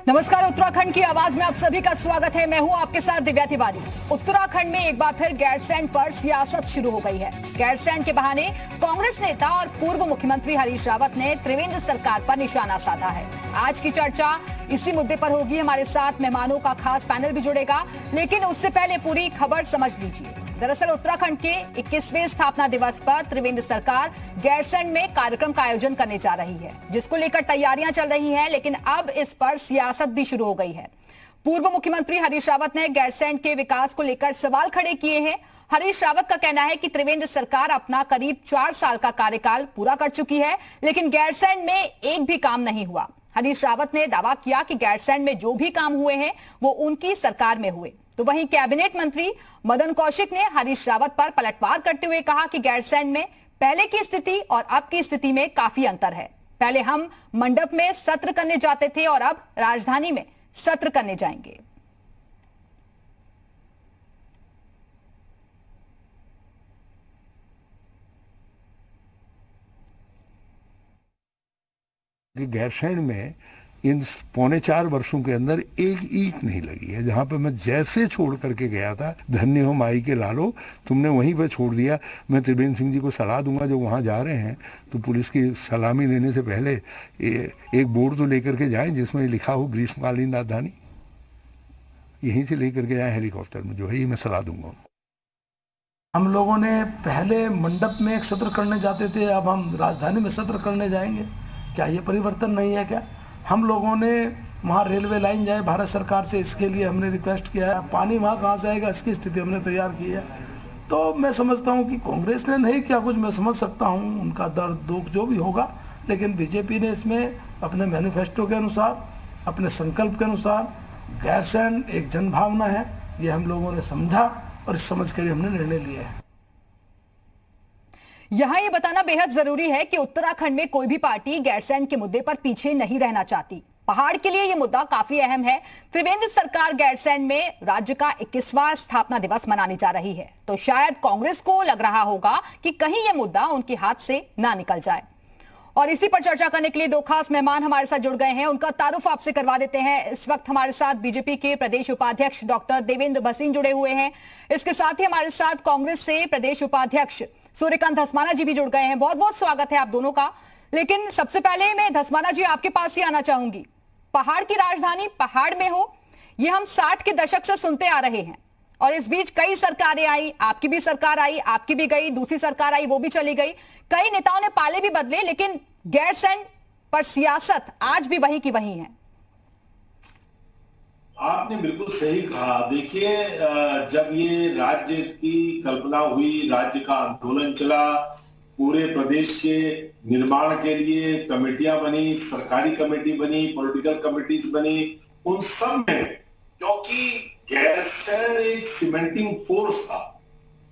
नमस्कार, उत्तराखंड की आवाज में आप सभी का स्वागत है। मैं हूं आपके साथ दिव्या तिवारी। उत्तराखंड में एक बार फिर गैरसैंण पर सियासत शुरू हो गई है। गैरसैंण के बहाने कांग्रेस नेता और पूर्व मुख्यमंत्री हरीश रावत ने त्रिवेंद्र सरकार पर निशाना साधा है। आज की चर्चा इसी मुद्दे पर होगी। हमारे साथ मेहमानों का खास पैनल भी जुड़ेगा, लेकिन उससे पहले पूरी खबर समझ लीजिए। दरअसल उत्तराखंड के 21वें स्थापना दिवस पर त्रिवेंद्र सरकार गैरसैंण में कार्यक्रम का आयोजन करने जा रही है, जिसको लेकर तैयारियां चल रही हैं, लेकिन अब इस पर सियासत भी शुरू हो गई है। पूर्व मुख्यमंत्री हरीश रावत ने गैरसैंण के विकास को लेकर सवाल खड़े किए हैं। हरीश रावत का कहना है कि त्रिवेंद्र सरकार अपना करीब 4 साल का कार्यकाल पूरा कर चुकी है, लेकिन गैरसैंण में एक भी काम नहीं हुआ। हरीश रावत ने दावा किया कि गैरसैंण में जो भी काम हुए हैं वो उनकी सरकार में हुए। तो वहीं कैबिनेट मंत्री मदन कौशिक ने हरीश रावत पर पलटवार करते हुए कहा कि गैरसैंण में पहले की स्थिति और अब की स्थिति में काफी अंतर है। पहले हम मंडप में सत्र करने जाते थे और अब राजधानी में सत्र करने जाएंगे। गैरसैंण में इन 3.25 वर्षों के अंदर एक ईंट नहीं लगी है। जहाँ पे मैं जैसे छोड़ करके गया था, धन्य हो माई के लालो, तुमने वहीं पे छोड़ दिया। मैं त्रिवेंद्र सिंह जी को सलाह दूंगा, जो वहाँ जा रहे हैं तो पुलिस की सलामी लेने से पहले एक बोर्ड तो लेकर के जाएं जिसमें लिखा हो ग्रीष्मकालीन राजधानी, यहीं से लेकर के जाएं हेलीकॉप्टर में, जो है ये मैं सलाह दूंगा। हम लोगों ने पहले मंडप में एक सत्र करने जाते थे, अब हम राजधानी में सत्र करने जाएंगे। क्या ये परिवर्तन नहीं है क्या? हम लोगों ने वहाँ रेलवे लाइन जाए भारत सरकार से, इसके लिए हमने रिक्वेस्ट किया है। पानी वहाँ कहाँ से आएगा, इसकी स्थिति हमने तैयार की है। तो मैं समझता हूँ कि कांग्रेस ने नहीं किया कुछ, मैं समझ सकता हूँ उनका दर्द दुख जो भी होगा, लेकिन बीजेपी ने इसमें अपने मैनिफेस्टो के अनुसार, अपने संकल्प के अनुसार, गैरसैंण एक जनभावना है, ये हम लोगों ने समझा और इस समझ कर हमने निर्णय लिया है। यहां ये बताना बेहद जरूरी है कि उत्तराखंड में कोई भी पार्टी गैरसैंण के मुद्दे पर पीछे नहीं रहना चाहती। पहाड़ के लिए यह मुद्दा काफी अहम है। त्रिवेंद्र सरकार गैरसैंण में राज्य का 21वां स्थापना दिवस मनाने जा रही है, तो शायद कांग्रेस को लग रहा होगा कि कहीं यह मुद्दा उनके हाथ से ना निकल जाए। और इसी पर चर्चा करने के लिए दो खास मेहमान हमारे साथ जुड़ गए हैं, उनका तारुफ आपसे करवा देते हैं। इस वक्त हमारे साथ बीजेपी के प्रदेश उपाध्यक्ष डॉक्टर देवेंद्र भसीन जुड़े हुए हैं। इसके साथ ही हमारे साथ कांग्रेस से प्रदेश उपाध्यक्ष सूर्यकांत धस्माना जी भी जुड़ गए हैं। बहुत बहुत स्वागत है आप दोनों का। लेकिन सबसे पहले मैं धस्माना जी आपके पास ही आना चाहूंगी। पहाड़ की राजधानी पहाड़ में हो, ये हम 60 के दशक से सुनते आ रहे हैं, और इस बीच कई सरकारें आई, आपकी भी सरकार आई, आपकी भी गई, दूसरी सरकार आई, वो भी चली गई, कई नेताओं ने पाले भी बदले, लेकिन गैरसैंण पर सियासत आज भी वही की वही है। आपने बिल्कुल सही कहा। देखिए, जब ये राज्य की कल्पना हुई, राज्य का आंदोलन चला, पूरे प्रदेश के निर्माण के लिए कमेटियां बनी, सरकारी कमेटी बनी, पॉलिटिकल कमेटीज बनी, उन सब में क्योंकि गैरसैंण एक सीमेंटिंग फोर्स था।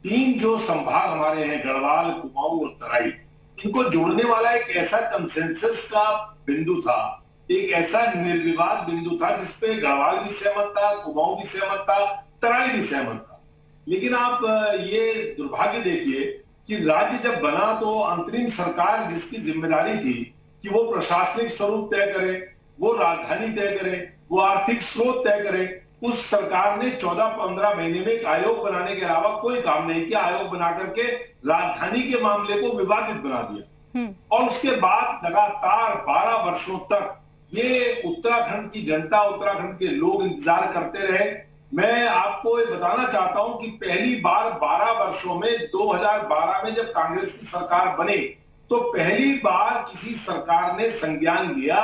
3 जो संभाग हमारे हैं, गढ़वाल, कुमाऊं और तराई, इनको जोड़ने वाला एक ऐसा कंसेंसस का बिंदु था, एक ऐसा निर्विवाद बिंदु था जिसपे गढ़वाल भी सहमत था, कुमाऊं भी सहमत था, तराई भी सहमत था। लेकिन आप ये दुर्भाग्य देखिए कि राज्य जब बना तो अंतरिम सरकार जिसकी जिम्मेदारी थी कि वो प्रशासनिक स्वरूप तय करे, वो राजधानी तय करे, वो आर्थिक स्रोत तय करे, उस सरकार ने 14-15 महीने में एक आयोग बनाने के अलावा कोई काम नहीं किया। आयोग बना करके राजधानी के मामले को विवादित बना दिया, और उसके बाद लगातार 12 वर्षों तक ये उत्तराखंड की जनता, उत्तराखंड के लोग इंतजार करते रहे। मैं आपको ये बताना चाहता हूं कि पहली बार 12 वर्षों में 2012 में जब कांग्रेस की सरकार बनी, तो पहली बार किसी सरकार ने संज्ञान लिया,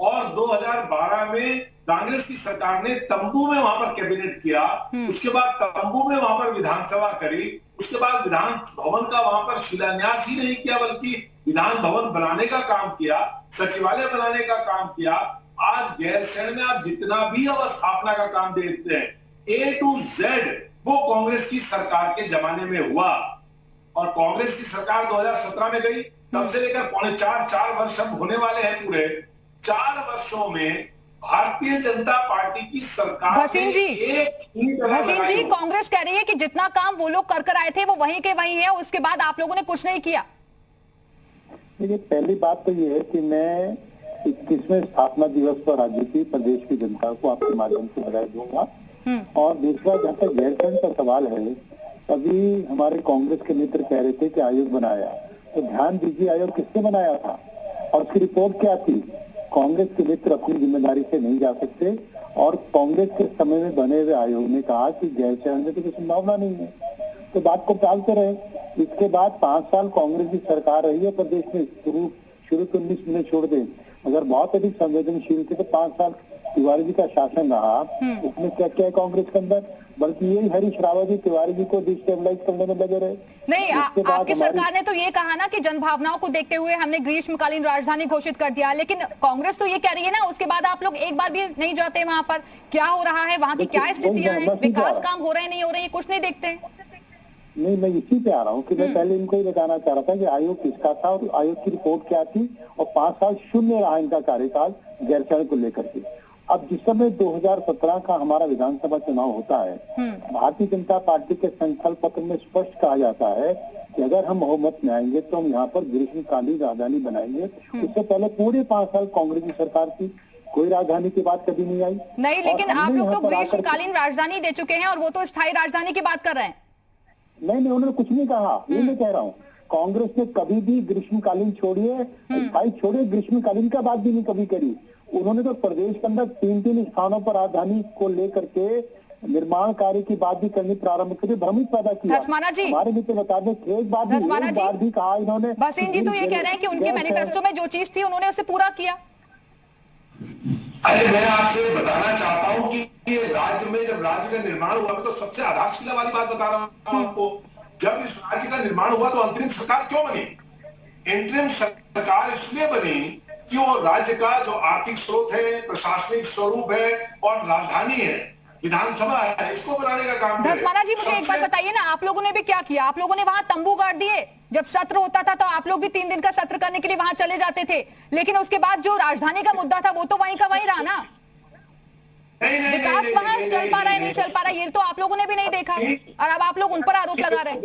और 2012 में कांग्रेस की सरकार ने तंबू में वहां पर कैबिनेट किया। उसके बाद तंबू में वहां पर विधानसभा करी, उसके बाद विधान भवन का वहां पर शिलान्यास ही नहीं किया, बल्कि विधान भवन बनाने का काम किया, सचिवालय बनाने का काम किया। आज गैरसैंण में आप जितना भी अवस्थापना का काम देखते हैं, A to Z, वो कांग्रेस की सरकार के जमाने में हुआ। और कांग्रेस की सरकार 2017 में गई, तब से लेकर 4 वर्ष अब होने वाले हैं। पूरे 4 वर्षों में भारतीय जनता पार्टी की सरकार भसीन जी, कांग्रेस कह रही है कि जितना काम वो लोग कर आए थे वो वहीं के वहीं है, उसके बाद आप लोगों ने कुछ नहीं किया। देखिए, पहली बात तो ये है कि मैं 21वें स्थापना दिवस पर राज्य की प्रदेश की जनता को आपके माध्यम से बधाई दूंगा। और दूसरा, जहाँ तक गैरसैंण का सवाल है, अभी हमारे कांग्रेस के मित्र कह रहे थे कि आयोग बनाया, तो ध्यान दीजिए आयोग किसने बनाया था और उसकी रिपोर्ट क्या थी। कांग्रेस के मित्र अपनी जिम्मेदारी से नहीं जा सकते और कांग्रेस के समय में बने हुए आयोग ने कहा कि गैरसैंण में तो कोई संभावना नहीं है, तो बात को टालते रहे। इसके बाद 5 साल कांग्रेस की सरकार रही है प्रदेश में, शुरू तो 19 में छोड़ दें, अगर बहुत अधिक संवेदनशील थे तो 5 साल तिवारी जी का शासन रहा, उसमें क्या क्या है कांग्रेस के अंदर, बल्कि यही हरीश रावत जी तिवारी जी को डिस्टेबलाइज करने में लगे रहे। नहीं, आपकी सरकार ने तो ये कहा ना कि जनभावनाओं को देखते हुए हमने ग्रीष्मकालीन राजधानी घोषित कर दिया, लेकिन कांग्रेस तो ये कह रही है ना, उसके बाद आप लोग एक बार भी नहीं जाते वहां पर, क्या हो रहा है, वहां की क्या स्थितियां हैं, विकास काम हो रहे हैं नहीं हो रहे, कुछ नहीं देखते। नहीं, मैं इसी पे आ रहा हूँ कि मैं पहले इनको ही बताना चाह रहा था कि आयोग किसका था और आयोग की रिपोर्ट क्या थी, और 5 साल शून्य रहा इनका कार्यकाल गैरसैंण को लेकर के। अब जिस समय 2017 का हमारा विधानसभा चुनाव होता है, भारतीय जनता पार्टी के संकल्प पत्र में स्पष्ट कहा जाता है कि अगर हम बहुमत में आएंगे तो हम यहाँ पर ग्रीष्मकालीन राजधानी बनाएंगे। उससे पहले पूरे 5 साल कांग्रेस की सरकार थी, कोई राजधानी की बात कभी नहीं आई। नहीं, लेकिन आप लोग तो ग्रीष्मकालीन राजधानी दे चुके हैं और वो तो स्थायी राजधानी की बात कर रहे हैं। नहीं, उन्होंने कुछ नहीं कहा, ये मैं कह रहा हूँ। कांग्रेस ने कभी भी ग्रीष्मकालीन छोड़िए, स्थायी छोड़िए, ग्रीष्मकालीन का बात भी नहीं कभी करी। उन्होंने तो प्रदेश के अंदर 3 स्थानों पर राजधानी को लेकर के निर्माण कार्य की बात भी करनी प्रारंभ करी, भ्रमित पैदा किया। धसमाना जी, हमारे मित्र बता दें, एक बार भी कहा इन्होंने। भसीन जी तो ये कह रहे हैं कि उनके मैनिफेस्टो में जो चीज थी उन्होंने उसे पूरा किया। अरे मैं आपसे बताना चाहता हूं कि राज्य में जब राज्य का निर्माण हुआ, मैं तो सबसे आधारशिला वाली बात बता रहा हूं आपको। जब इस राज्य का निर्माण हुआ तो अंतरिम सरकार क्यों बनी? इंटरिम सरकार इसलिए बनी कि वो राज्य का जो आर्थिक स्रोत है, प्रशासनिक स्वरूप है और राजधानी है, विधानसभा है, इसको बनाने का काम है। धसमाना जी मुझे एक बात बताइए ना, आप लोगों ने भी क्या किया? आप लोगों ने वहां तंबू गाड़ दिए, जब सत्र होता था तो आप लोग भी 3 दिन का सत्र करने के लिए वहां चले जाते थे, लेकिन उसके बाद जो राजधानी का मुद्दा था वो तो वहीं का वहीं रहा ना। विकास वहां चल पा रहा है नहीं चल पा रहा, ये तो आप लोगों ने भी नहीं देखा और अब आप लोग उन पर आरोप लगा रहे हैं।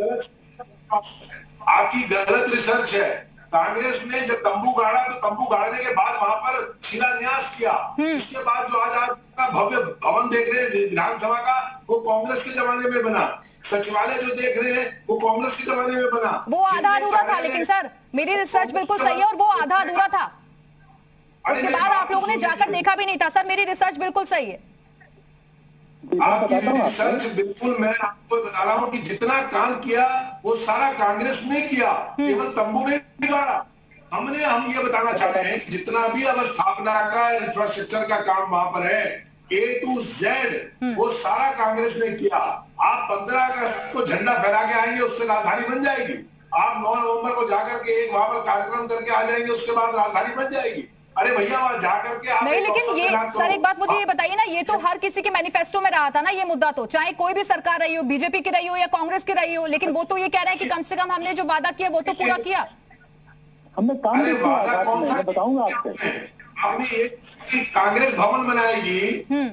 आपकी गलत रिसर्च है। कांग्रेस ने जब तंबू गाड़ा तो तंबू गाड़ने के बाद वहां पर शिलान्यास किया, उसके बाद जो आज आप भव्य भवन देख रहे हैं विधानसभा का, वो कांग्रेस के जमाने में बना। सचिवालय जो देख रहे हैं वो कांग्रेस के जमाने में बना। वो आधा अधूरा था, लेकिन सर मेरी रिसर्च बिल्कुल सही है और वो आधा अधूरा था, उसके बाद आप लोगों ने जाकर देखा भी नहीं था। सर मेरी रिसर्च बिल्कुल सही है। आपकी रिसर्च बिल्कुल, मैं आपको बता रहा हूं कि जितना काम किया वो सारा कांग्रेस ने किया, केवल तंबू ने नहीं गाड़ा। हम ये बताना चाह रहे हैं कि जितना भी अवस्थापना का इंफ्रास्ट्रक्चर का काम वहां पर है, A to Z, वो सारा कांग्रेस ने किया। आप 15 अगस्त को झंडा फहरा के आएंगे, उससे राजधानी बन जाएगी। आप 9 नवंबर को जाकर के एक वहां पर कार्यक्रम करके आ जाएंगे, उसके बाद राजधानी बन जाएगी। अरे भैया वहां जाकर के आप नहीं, लेकिन ये सर एक बात मुझे ये बताइए ना, ये तो हर किसी के मैनिफेस्टो में रहा था ना ये मुद्दा, तो चाहे कोई भी सरकार रही हो, बीजेपी की रही हो या कांग्रेस की रही हो, लेकिन वो तो ये कह रहे हैं कि कम से कम हमने जो वादा किया वो तो पूरा किया। हमने काम वादा कौन सा बताऊंगा आपको। आपने एक कांग्रेस भवन बनाएगी,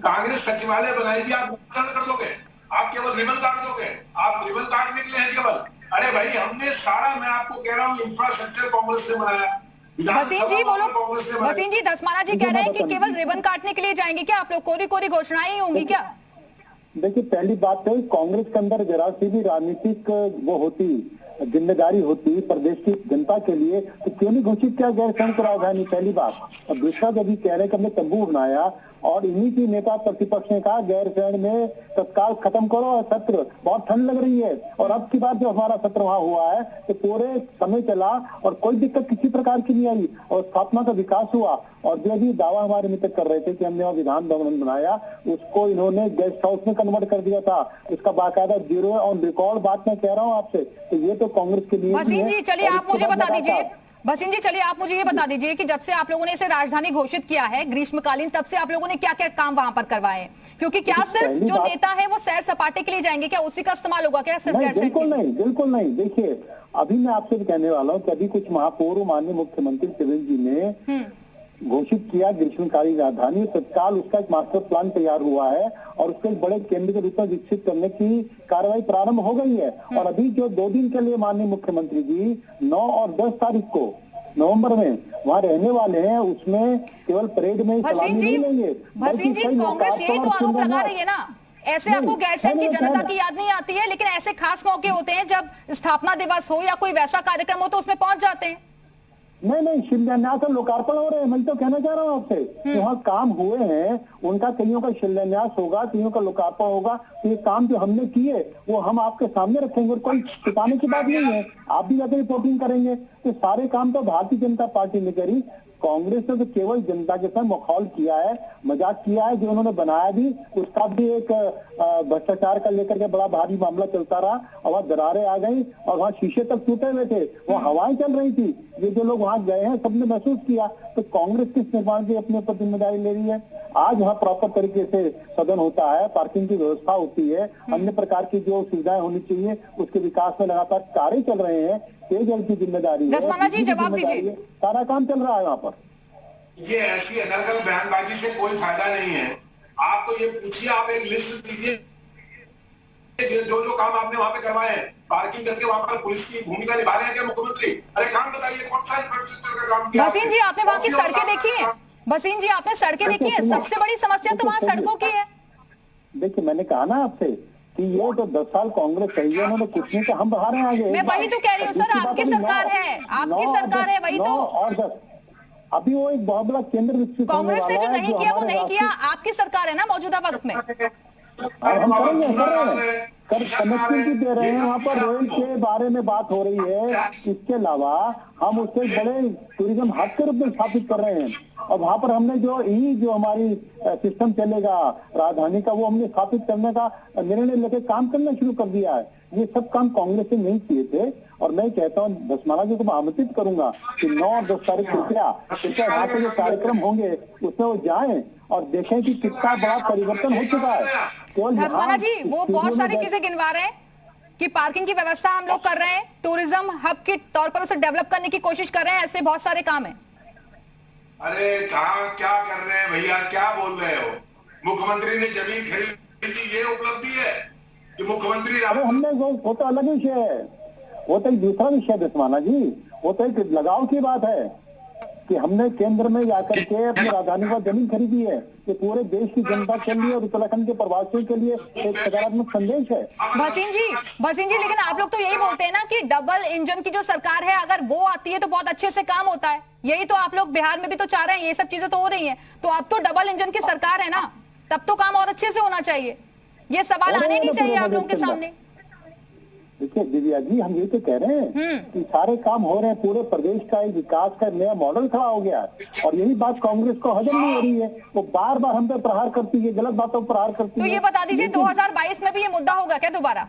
कांग्रेस सचिवालय बनाएगी, आप कर दोगे, आप केवल रिबन काट दोगे, आप रिबन काटने के लिए हैं केवल। अरे भाई हमने सारा, मैं आपको कह रहा हूँ, इंफ्रास्ट्रक्चर कांग्रेस ने बनाया। वसीम जी बोलो, वसीम जी धसमाना जी कह रहे हैं कि केवल रिबन काटने के लिए जाएंगे क्या आप लोग? कोरी घोषणाएं होंगी क्या? देखिए, पहली बात है कांग्रेस के अंदर जरा सी भी राजनीतिक वो होती, जिम्मेदारी होती प्रदेश की जनता के लिए, तो क्यों नहीं घोषित किया गैरसैंण को राजधानी? पहली बात। और दूसरा, जब ये कह रहे कि हमने तंबू बनाया और इन्हीं की नेता प्रतिपक्ष ने कहा गैरसैंण में तत्काल खत्म करो और सत्र, बहुत ठंड लग रही है। और अब की बात जो हमारा सत्र वहां हुआ है तो पूरे समय चला और कोई दिक्कत किसी प्रकार की नहीं आई और स्थापना का विकास हुआ। और जो भी दावा हमारे मित्र कर रहे थे कि हमने वहाँ विधान भवन बनाया, उसको इन्होंने गेस्ट हाउस में कन्वर्ट कर दिया था। उसका बाकायदा जीरो ऑन रिकॉर्ड बात मैं कह रहा हूँ आपसे, तो ये तो कांग्रेस के लिए। भसीन जी चलिए आप मुझे बता दीजिए, भसीन जी चलिए आप मुझे ये बता दीजिए कि जब से आप लोगों ने इसे राजधानी घोषित किया है ग्रीष्मकालीन, तब से आप लोगों ने क्या क्या काम वहां पर करवाए हैं? क्योंकि क्या सिर्फ जो नेता है वो सैर सपाटे के लिए जाएंगे, क्या उसी का इस्तेमाल होगा क्या सिर्फ? बिल्कुल नहीं। देखिए, अभी मैं आपसे भी कहने वाला हूँ कि अभी कुछ महापौर माननीय मुख्यमंत्री त्रिवेंद्र जी ने घोषित किया ग्रीष्मकालीन राजधानी, तत्काल उसका एक मास्टर प्लान तैयार हुआ है और उसको एक बड़े केंद्र के रूप में विकसित करने की कार्रवाई प्रारंभ हो गई है। और अभी जो 2 दिन के लिए माननीय मुख्यमंत्री जी 9 और 10 तारीख को नवंबर में वहाँ रहने वाले हैं, उसमें केवल परेड में ही सलामी नहीं लेंगे। भसीन जी, कांग्रेस यही तो आरोप लगा रही है ना, ऐसे आपको गैरसैंण की जनता की याद नहीं आती है, लेकिन ऐसे खास मौके होते हैं जब स्थापना दिवस हो या कोई वैसा कार्यक्रम हो तो उसमें पहुंच जाते हैं। नहीं, शिलान्यास और लोकार्पण हो रहे हैं। मैं तो कहना चाह रहा हूँ आपसे, वहाँ काम हुए हैं, उनका कईयों का शिलान्यास होगा, कईयों का लोकार्पण होगा। तो ये काम जो हमने किए वो हम आपके सामने रखेंगे और कोई छिपाने की बात नहीं है। आप भी जाकर रिपोर्टिंग करेंगे। तो सारे काम तो भारतीय जनता पार्टी ने करी। कांग्रेस ने तो केवल जनता के साथ मखौल किया है, मजाक किया है। जो उन्होंने बनाया भी, उसका भी एक भ्रष्टाचार का लेकर के बड़ा भारी मामला चलता रहा और वहाँ दरारें आ गई और वहाँ शीशे तक टूटे हुए थे, वहाँ हवाएं चल रही थी। ये जो लोग वहाँ गए हैं सबने महसूस किया। तो कांग्रेस किस निर्माण की अपने ऊपर जिम्मेदारी ले रही है? आज वहाँ प्रॉपर तरीके से सदन होता है, पार्किंग की व्यवस्था होती है, अन्य प्रकार की जो सुविधाएं होनी चाहिए उसके विकास में लगातार कार्य चल रहे हैं। पेयजल की जिम्मेदारी है, दसमाना जी जवाब दीजिए। सारा काम चल रहा है वहाँ पर। ये ऐसी अनर्गल बयानबाजी से कोई फायदा नहीं है। आप तो ये पूछिए, आप एक लिस्ट दीजिए जो काम आपने वहां पे करवाए हैं। पार्किंग करके वहां पर पुलिस की भूमिका निभा रहे हैं क्या मुख्यमंत्री? अरे काम बताइए, कौन सा इंफ्रास्ट्रक्चर का काम किया? भसीन जी, आपने वहां की सड़कें देखी है? भसीन जी, आपने सड़कें देखी है? सबसे बड़ी समस्या तो वहां सड़कों की है। देखिए, मैंने कहा ना आपसे कि ये तो 10 साल कांग्रेस सही है, उन्होंने कुछ नहीं कहा, हम बढ़ा रहे हैं आगे। मैं वही तो कह रही हूँ सर, आपकी सरकार है, आपकी सरकार है, वही तो। और 10 अभी वो एक बहुत बड़ा केंद्र विकसित कांग्रेस ने जो नहीं किया वो नहीं किया, आपकी सरकार है ना मौजूदा वक्त में। हम करेंगे सर, कनेक्टिविटी दे रहे हैं, वहाँ पर रेल के बारे में बात हो रही है। इसके अलावा हम उससे बड़े टूरिज्म हब के रूप में स्थापित कर रहे हैं और वहाँ पर हमने जो हमारी सिस्टम चलेगा राजधानी का, वो हमने स्थापित करने का निर्णय लेकर काम करना शुरू कर दिया है। ये सब काम कांग्रेस ने नहीं किए थे और मैं कहता हूँ दसमाना जी को मैं आमंत्रित करूंगा कि 9 और 10 तारीख कृपया वहाँ पे जो कार्यक्रम होंगे उसमें वो जाएं और देखें कि कितना बड़ा परिवर्तन हो चुका है। दसमाना जी, वो बहुत सारी चीजें गिनवा रहे हैं कि पार्किंग की व्यवस्था हम लोग कर रहे हैं, टूरिज्म हब के तौर पर उसे डेवलप करने की कोशिश कर रहे हैं, ऐसे बहुत सारे काम है। अरे कहाँ क्या कर रहे हैं भैया, क्या बोल रहे हो? मुख्यमंत्री ने जमीन खरीदी, ये उपलब्धि है कि मुख्यमंत्री? अरे हमने वो तो अलग विषय है, वो तो एक दूसरा विषय है दसमाना जी। वो तो एक लगाव की बात है कि हमने केंद्र में जाकर के अपनी राजधानी पर जमीन खरीदी है। ये पूरे देश की जनता के लिए और उत्तराखंड के प्रवासियों के लिए एक सकारात्मक संदेश है। भसीन जी, लेकिन आप लोग तो यही बोलते हैं ना कि डबल इंजन की जो सरकार है, अगर वो आती है तो बहुत अच्छे से काम होता है। यही तो आप लोग बिहार में भी तो चाह रहे हैं, ये सब चीजें तो हो रही है। तो अब तो डबल इंजन की सरकार है ना, तब तो काम और अच्छे से होना चाहिए। ये सवाल आने नहीं चाहिए आप लोगों के सामने। देखिए दिव्या जी, हम ये तो कह रहे हैं कि सारे काम हो रहे हैं, पूरे प्रदेश का एक विकास का नया मॉडल खड़ा हो गया है और यही बात कांग्रेस को हजम नहीं हो रही है। वो बार बार हम पे प्रहार करती है, गलत बातों पर प्रहार करती है। तो ये बता दीजिए 2022 में भी ये मुद्दा होगा क्या दोबारा?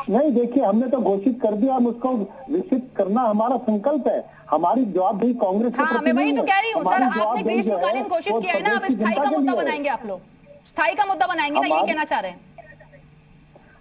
नहीं, देखिए हमने तो घोषित कर दिया, हम उसको विकसित करना हमारा संकल्प है। हमारी जवाबदेही कांग्रेस के प्रति। मैं वही तो कह रही हूँ सर, आपने ग्रीष्मकालीन घोषित किया है ना, अब स्थायी का मुद्दा बनाएंगे आप लोग, स्थायी का मुद्दा बनाएंगे ना, ये कहना चाह रहे हैं?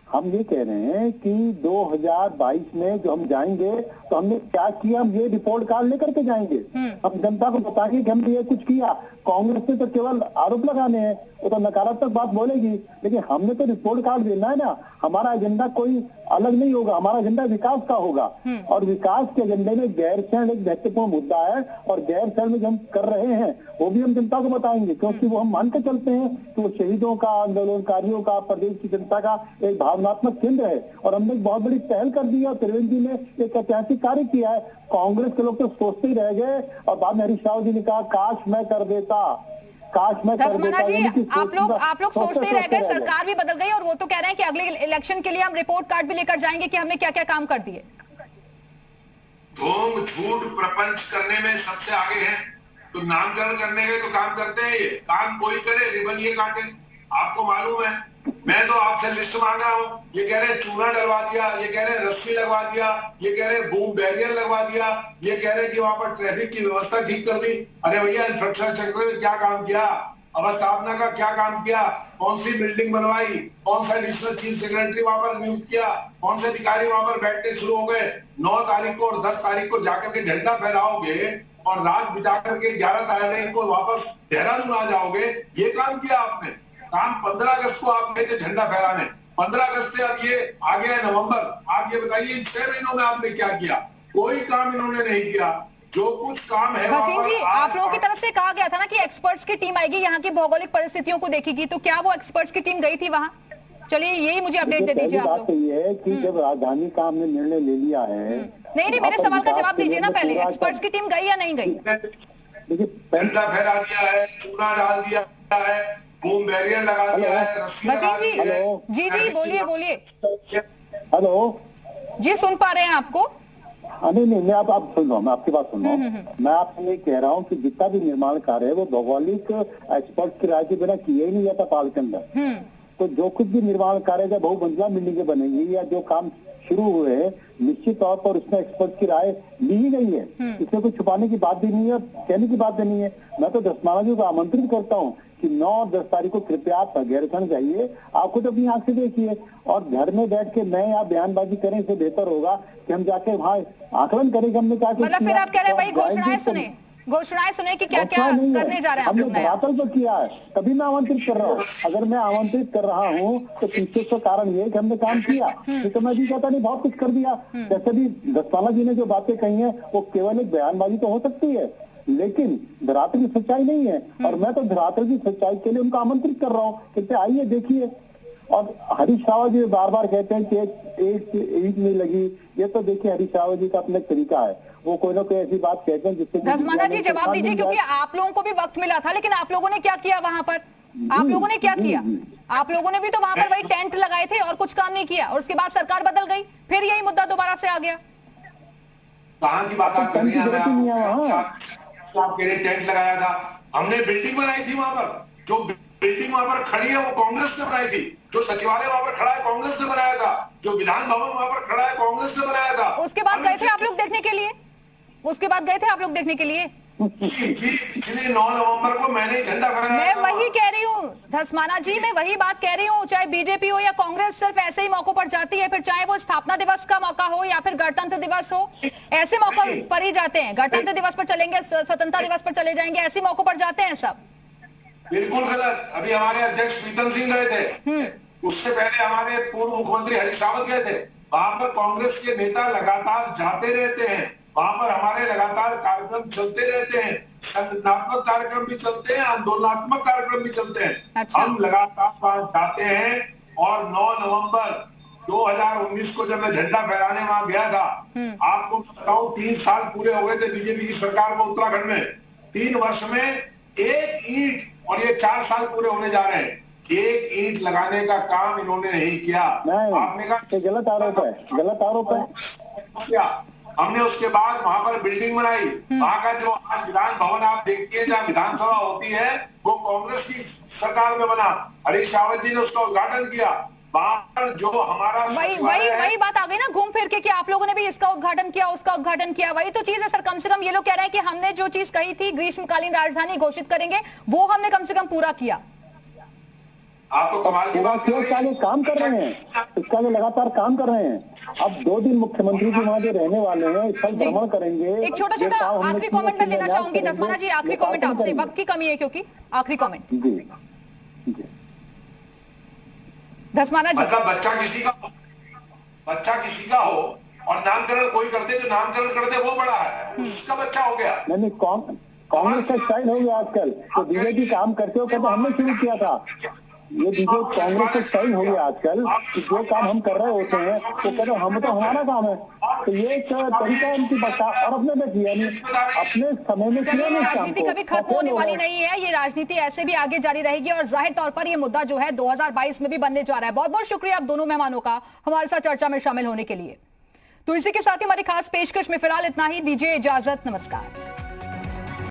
हम ये कह रहे हैं कि 2022 में जो हम जाएंगे तो हमने क्या किया, हम ये रिपोर्ट कार्ड लेकर के जाएंगे। हम जनता को बताएंगे कि हमने ये कुछ किया। कांग्रेस ने तो केवल आरोप लगाने हैं, वो तो नकारात्मक बात बोलेगी, लेकिन हमने तो रिपोर्ट कार्ड देना है ना। हमारा एजेंडा कोई अलग नहीं होगा, हमारा एजेंडा विकास का होगा और विकास के एजेंडे में गैरसैंण एक महत्वपूर्ण मुद्दा है और गैरसैंण में जो हम कर रहे हैं वो भी हम जनता को बताएंगे, क्योंकि वो हम मान के चलते हैं कि वो शहीदों का, आंदोलनकारियों का, प्रदेश की जनता का एक भावनात्मक केंद्र है और हमने एक बहुत बड़ी पहल कर दी है। त्रिवेंद्र जी ने एक ऐतिहासिक कार्य किया है। कांग्रेस के लोग तो सोचते ही रह गए और बाद में हरीश राव जी ने कहा काश मैं कर देता, काश मैं कर देता। जी, आप लोग सोचते ही रह गए, सरकार भी बदल गई और वो तो कह रहे हैं कि अगले इलेक्शन के लिए हम रिपोर्ट कार्ड भी लेकर जाएंगे कि हमने क्या क्या काम कर दिए। ढोंग झूठ प्रपंच करने में सबसे आगे हैं, तो नामकरण करने के तो काम करते हैं। ये काम कोई करे, रिबन ये काटे। आपको मालूम है, मैं तो आपसे लिस्ट मांगा हूँ, ये कह रहे चूना डलवा दिया, ये कह रहे रस्सी लगवा दिया, ये कह रहे बूम बैरियर लगवा दिया, ये कह रहे कि वहां पर ट्रैफिक की व्यवस्था ठीक कर दी। अरे भैया, इंफ्रास्ट्रक्चर में क्या काम किया? अवस्थापना का क्या काम किया? कौन सी बिल्डिंग बनवाई? कौन सा एडिशनल चीफ सेक्रेटरी वहां पर नियुक्त किया? कौन से अधिकारी वहां पर बैठने शुरू हो गए? 9 तारीख को और 10 तारीख को जाकर के झंडा फहराओगे और रात बिता करके 11 तारीख को वापस देहरादून आ जाओगे। ये काम किया आपने। काम 15 अगस्त को आप गए थे झंडा फहराने, 15 अगस्त से अब ये आ गया है नवंबर। आप ये बताइए इन 6 महीनों में आपने क्या किया? कोई काम इन्होंने नहीं किया। जो कुछ काम है भसीन जी, आप लोगों की तरफ से कहा गया था ना कि एक्सपर्ट्स की टीम आएगी, यहाँ की भौगोलिक परिस्थितियों को देखेगी, तो क्या वो एक्सपर्ट्स की टीम गई थी वहां? चलिए यही मुझे अपडेट दे दीजिए आप लोग। बात ये है कि जब राजधानी का हमने निर्णय ले लिया है, नहीं, मेरे सवाल का जवाब दीजिए ना पहले, एक्सपर्ट्स की टीम गई या नहीं गई? देखिए, झंडा फहरा दिया है, चूना डाल दिया है, बूम बैरियर लगा दिया है, भसीन जी बोलिए। हेलो जी, सुन पा रहे हैं आपको? नहीं, मैं आप सुन रहा हूँ, मैं आपकी बात सुन रहा हूँ। मैं आपसे ये कह रहा हूँ कि जितना भी निर्माण कार्य है वो भौगोलिक एक्सपर्ट की राय के बिना किया ही नहीं जाता पहाड़ के अंदर। तो जो कुछ भी निर्माण कार्य है, बहुमंजिला बिल्डिंगें बनेंगी या जो काम शुरू हुए हैं, निश्चित तौर पर उसमें एक्सपर्ट की राय ली ही गई है। इसमें कुछ छुपाने की बात भी नहीं है और कहने की बात भी नहीं है। मैं तो धस्माना जी को आमंत्रित करता हूँ कि 9 और 10 तारीख को कृपया आप गैरसैंण जाइए, आप खुद अपनी आंख से देखिए, और घर में बैठ के मैं या बयानबाजी करें, इससे बेहतर होगा कि हम जाके वहाँ आकलन करें कि हमने क्या। मतलब फिर आप कह रहे हैं भाई घोषणाएं सुने कि क्या क्या करने जा रहे हैं आप लोग? धरातल पर किया है, तभी मैं आमंत्रित कर रहा हूँ। अगर मैं आमंत्रित कर रहा हूँ तो पीछे का कारण ये कि हमने काम किया, तो मैं भी कहता नहीं बहुत कुछ कर दिया। जैसे भी धस्माना जी ने जो बातें कही है वो केवल एक बयानबाजी तो हो सकती है, लेकिन धरातल की सच्चाई नहीं है। और मैं तो धरातल की सच्चाई के लिए उनको आमंत्रित कर रहा हूँ कि आइए देखिए। और हरीश रावत जी बार बार कहते हैं कि एक ईंट नहीं लगी, ये तो देखिए हरीश रावत जी का अपना तरीका है, वो कोई ना कोई ऐसी बात कहते हैं जिससे। धस्माना जी जवाब दीजिए, क्योंकि आप लोगों को भी वक्त मिला था, लेकिन आप लोगों ने क्या किया वहां पर? आप लोगों ने क्या किया? आप लोगों ने भी तो वहां पर वही टेंट लगाए थे और कुछ काम नहीं किया, और उसके बाद सरकार बदल गई, फिर यही मुद्दा दोबारा से आ गया। कहां की बात आप कर रही हैं? आपके लिए टेंट लगाया था, हमने बिल्डिंग बनाई थी वहां पर। जो बिल्डिंग वहां पर खड़ी है वो कांग्रेस ने बनाई थी, जो सचिवालय वहां पर खड़ा है कांग्रेस ने बनाया था, जो विधान भवन वहां पर खड़ा है कांग्रेस ने बनाया था। उसके बाद गए थे आप लोग देखने के लिए? पिछले 9 नवंबर को मैंने झंडा फहराया। मैं वही कह रही हूँ धस्माना जी, मैं वही बात कह रही हूँ, चाहे बीजेपी हो या कांग्रेस सिर्फ ऐसे ही मौकों पर जाती है, फिर चाहे वो स्थापना दिवस का मौका हो या फिर गणतंत्र दिवस हो, ऐसे मौकों पर ही जाते हैं। गणतंत्र दिवस पर चलेंगे, स्वतंत्रता दिवस पर चले जाएंगे, ऐसे मौकों पर जाते हैं सब। बिल्कुल गलत। अभी हमारे अध्यक्ष प्रीतम सिंह गए थे, उससे पहले हमारे पूर्व मुख्यमंत्री हरीश रावत गए थे। वहां पर कांग्रेस के नेता लगातार जाते रहते हैं, वहां पर हमारे लगातार कार्यक्रम चलते रहते हैं, संगठनात्मक कार्यक्रम भी चलते हैं, आंदोलनात्मक कार्यक्रम भी चलते हैं। अच्छा। हम लगातार वहां जाते हैं। और 9 नवंबर 2019 को जब मैं झंडा फहराने वहां गया था, आपको बताऊं 3 साल पूरे हो गए थे बीजेपी की सरकार को उत्तराखंड में। 3 वर्ष में एक ईंट, और ये 4 साल पूरे होने जा रहे हैं, एक ईंट लगाने का काम इन्होंने नहीं किया। आपने कहा गलत आरोप है। हमने उसके बाद वहां पर बिल्डिंग बनाई। वहां का जो आज विधान भवन आप देखिए, जहाँ विधानसभा होती है, वो कांग्रेस की सरकार में बना। हरीश रावत जी ने उसका उद्घाटन किया। वहां पर जो हमारा वही बात आ गई ना घूम फिर के कि आप लोगों ने भी इसका उद्घाटन किया, उसका उद्घाटन किया। वही तो चीज है सर। कम से कम ये लोग कह रहे हैं कि हमने जो चीज कही थी ग्रीष्मकालीन राजधानी घोषित करेंगे, वो हमने कम से कम पूरा किया। आप तो कमाल की बात कर रहे हैं। काम कर रहे हैं, इसका लिए लगातार काम कर रहे हैं। अब 2 दिन मुख्यमंत्री जी वहाँ जो रहने वाले हैं, स्थल भ्रमण करेंगे। एक छोटा आखिरी कमेंट में लेना चाहूंगी धस्माना जी, आखिरी कमेंट आपसे, वक्त की कमी है क्योंकि आखिरी कमेंट जी धस्माना जी। मतलब बच्चा किसी का हो और नामकरण कोई करते, जो नामकरण करते वो बड़ा है, उसका बच्चा हो गया। नहीं, कांग्रेस का स्टाइल हो गया आजकल। तो बीजेपी काम करते हो तो हमने शुरू किया था, ये बीजेपी कांग्रेस का स्टाइल हो गया आजकल कि जो काम हम कर रहे होते हैं तो कहते हम तो हमारा काम है। तो ये एक तरीका है उनकी बता, और अपने में किया नहीं, अपने समय में किया नहीं। राजनीति कभी खत्म होने वाली नहीं है, ये राजनीति ऐसे भी आगे जारी रहेगी और जाहिर तौर पर ये मुद्दा जो है 2022 में भी बनने जा रहा है। बहुत बहुत शुक्रिया आप दोनों मेहमानों का हमारे साथ चर्चा में शामिल होने के लिए। तो इसी के साथ ही हमारी खास पेशकश में फिलहाल इतना ही। दीजिए इजाजत, नमस्कार।